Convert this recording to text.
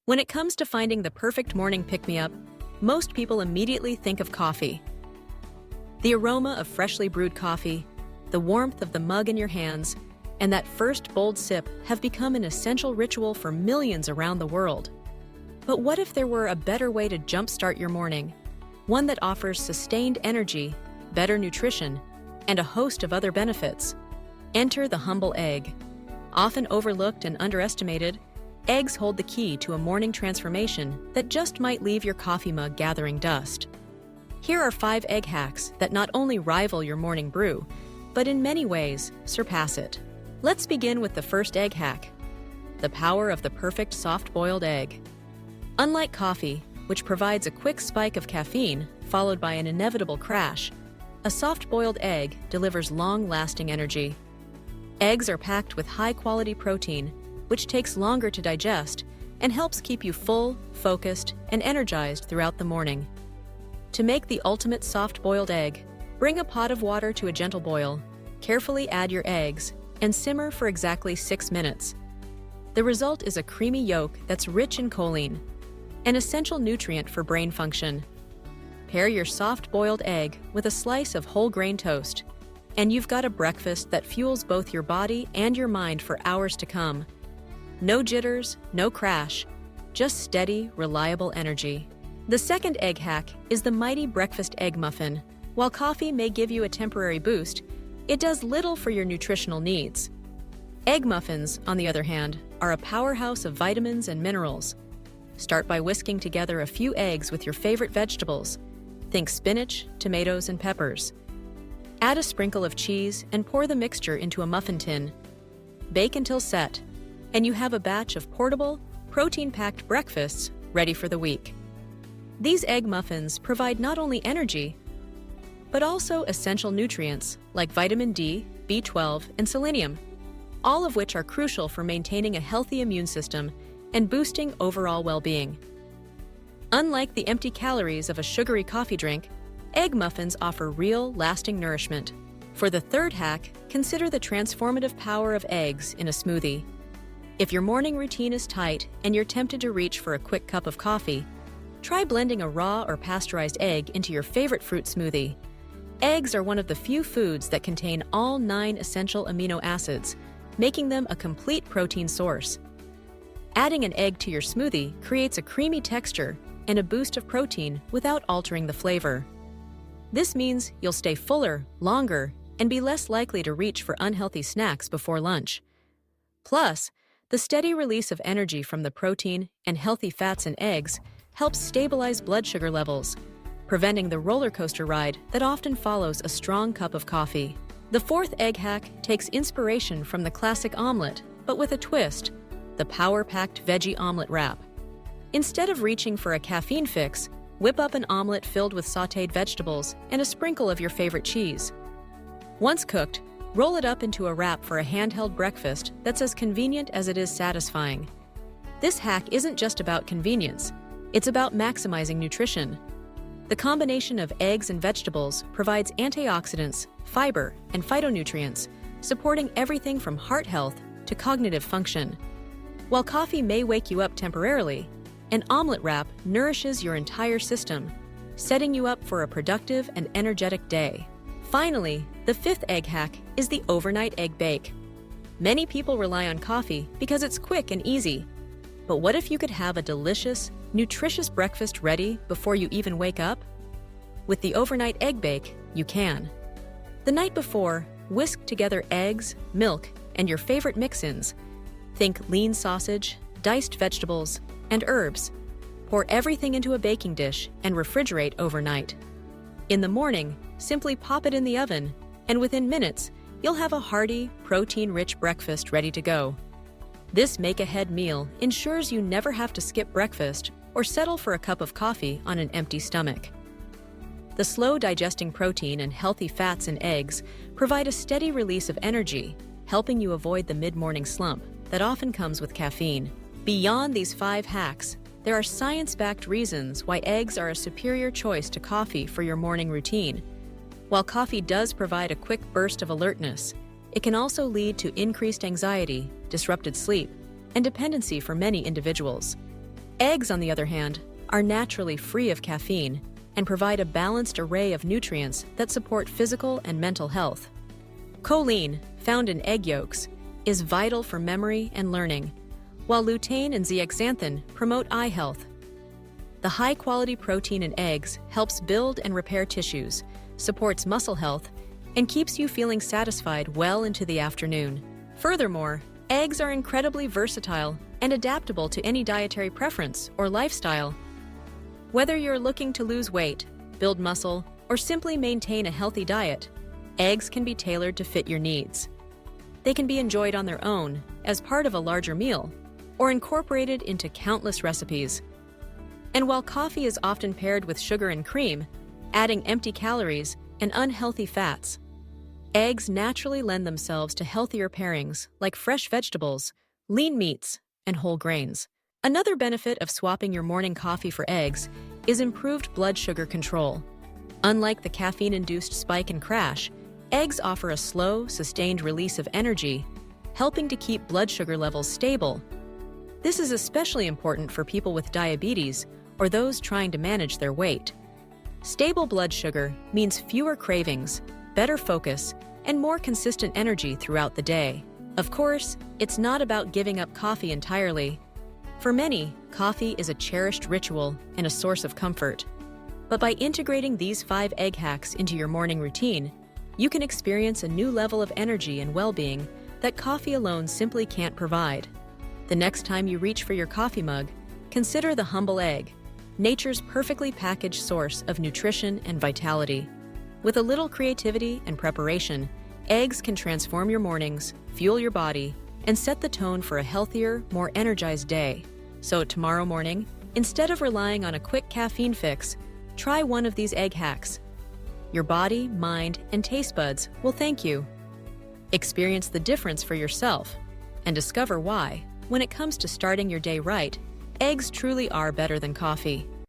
When it comes to finding the perfect morning pick-me-up, most people immediately think of coffee. The aroma of freshly brewed coffee, the warmth of the mug in your hands, and that first bold sip have become an essential ritual for millions around the world. But what if there were a better way to jumpstart your morning? One that offers sustained energy, better nutrition, and a host of other benefits. Enter the humble egg. Often overlooked and underestimated, eggs hold the key to a morning transformation that just might leave your coffee mug gathering dust. Here are 5 egg hacks that not only rival your morning brew, but in many ways surpass it. Let's begin with the first egg hack: the power of the perfect soft-boiled egg. Unlike coffee, which provides a quick spike of caffeine followed by an inevitable crash, a soft-boiled egg delivers long-lasting energy. Eggs are packed with high-quality protein, which takes longer to digest and helps keep you full, focused, and energized throughout the morning. To make the ultimate soft-boiled egg, bring a pot of water to a gentle boil, carefully add your eggs, and simmer for exactly 6 minutes. The result is a creamy yolk that's rich in choline, an essential nutrient for brain function. Pair your soft-boiled egg with a slice of whole grain toast, and you've got a breakfast that fuels both your body and your mind for hours to come. No jitters, no crash, just steady, reliable energy. The second egg hack is the mighty breakfast egg muffin. While coffee may give you a temporary boost, it does little for your nutritional needs. Egg muffins, on the other hand, are a powerhouse of vitamins and minerals. Start by whisking together a few eggs with your favorite vegetables. Think spinach, tomatoes, and peppers. Add a sprinkle of cheese and pour the mixture into a muffin tin. Bake until set, and you have a batch of portable, protein-packed breakfasts ready for the week. These egg muffins provide not only energy, but also essential nutrients like vitamin D, B12, and selenium, all of which are crucial for maintaining a healthy immune system and boosting overall well-being. Unlike the empty calories of a sugary coffee drink, egg muffins offer real, lasting nourishment. For the third hack, consider the transformative power of eggs in a smoothie. If your morning routine is tight and you're tempted to reach for a quick cup of coffee, try blending a raw or pasteurized egg into your favorite fruit smoothie. Eggs are one of the few foods that contain all 9 essential amino acids, making them a complete protein source. Adding an egg to your smoothie creates a creamy texture and a boost of protein without altering the flavor. This means you'll stay fuller, longer, and be less likely to reach for unhealthy snacks before lunch. Plus, the steady release of energy from the protein and healthy fats in eggs helps stabilize blood sugar levels, preventing the roller coaster ride that often follows a strong cup of coffee. The fourth egg hack takes inspiration from the classic omelet, but with a twist: the power-packed veggie omelet wrap. Instead of reaching for a caffeine fix, whip up an omelet filled with sautéed vegetables and a sprinkle of your favorite cheese. Once cooked, roll it up into a wrap for a handheld breakfast that's as convenient as it is satisfying. This hack isn't just about convenience, it's about maximizing nutrition. The combination of eggs and vegetables provides antioxidants, fiber, and phytonutrients, supporting everything from heart health to cognitive function. While coffee may wake you up temporarily, an omelet wrap nourishes your entire system, setting you up for a productive and energetic day. Finally, the fifth egg hack is the overnight egg bake. Many people rely on coffee because it's quick and easy. But what if you could have a delicious, nutritious breakfast ready before you even wake up? With the overnight egg bake, you can. The night before, whisk together eggs, milk, and your favorite mix-ins. Think lean sausage, diced vegetables, and herbs. Pour everything into a baking dish and refrigerate overnight. In the morning, simply pop it in the oven, and within minutes, you'll have a hearty, protein-rich breakfast ready to go. This make-ahead meal ensures you never have to skip breakfast or settle for a cup of coffee on an empty stomach. The slow-digesting protein and healthy fats in eggs provide a steady release of energy, helping you avoid the mid-morning slump that often comes with caffeine. Beyond these 5 hacks, there are science-backed reasons why eggs are a superior choice to coffee for your morning routine. While coffee does provide a quick burst of alertness, it can also lead to increased anxiety, disrupted sleep, and dependency for many individuals. Eggs, on the other hand, are naturally free of caffeine and provide a balanced array of nutrients that support physical and mental health. Choline, found in egg yolks, is vital for memory and learning, while lutein and zeaxanthin promote eye health. The high-quality protein in eggs helps build and repair tissues, supports muscle health, and keeps you feeling satisfied well into the afternoon. Furthermore, eggs are incredibly versatile and adaptable to any dietary preference or lifestyle. Whether you're looking to lose weight, build muscle, or simply maintain a healthy diet, eggs can be tailored to fit your needs. They can be enjoyed on their own, as part of a larger meal, or incorporated into countless recipes. And while coffee is often paired with sugar and cream, adding empty calories and unhealthy fats, eggs naturally lend themselves to healthier pairings like fresh vegetables, lean meats, and whole grains. Another benefit of swapping your morning coffee for eggs is improved blood sugar control. Unlike the caffeine-induced spike and crash, eggs offer a slow, sustained release of energy, helping to keep blood sugar levels stable. This is especially important for people with diabetes or those trying to manage their weight. Stable blood sugar means fewer cravings, better focus, and more consistent energy throughout the day. Of course, it's not about giving up coffee entirely. For many, coffee is a cherished ritual and a source of comfort. But by integrating these 5 egg hacks into your morning routine, you can experience a new level of energy and well-being that coffee alone simply can't provide. The next time you reach for your coffee mug, consider the humble egg, nature's perfectly packaged source of nutrition and vitality. With a little creativity and preparation, eggs can transform your mornings, fuel your body, and set the tone for a healthier, more energized day. So tomorrow morning, instead of relying on a quick caffeine fix, try one of these egg hacks. Your body, mind, and taste buds will thank you. Experience the difference for yourself and discover why, when it comes to starting your day right, eggs truly are better than coffee.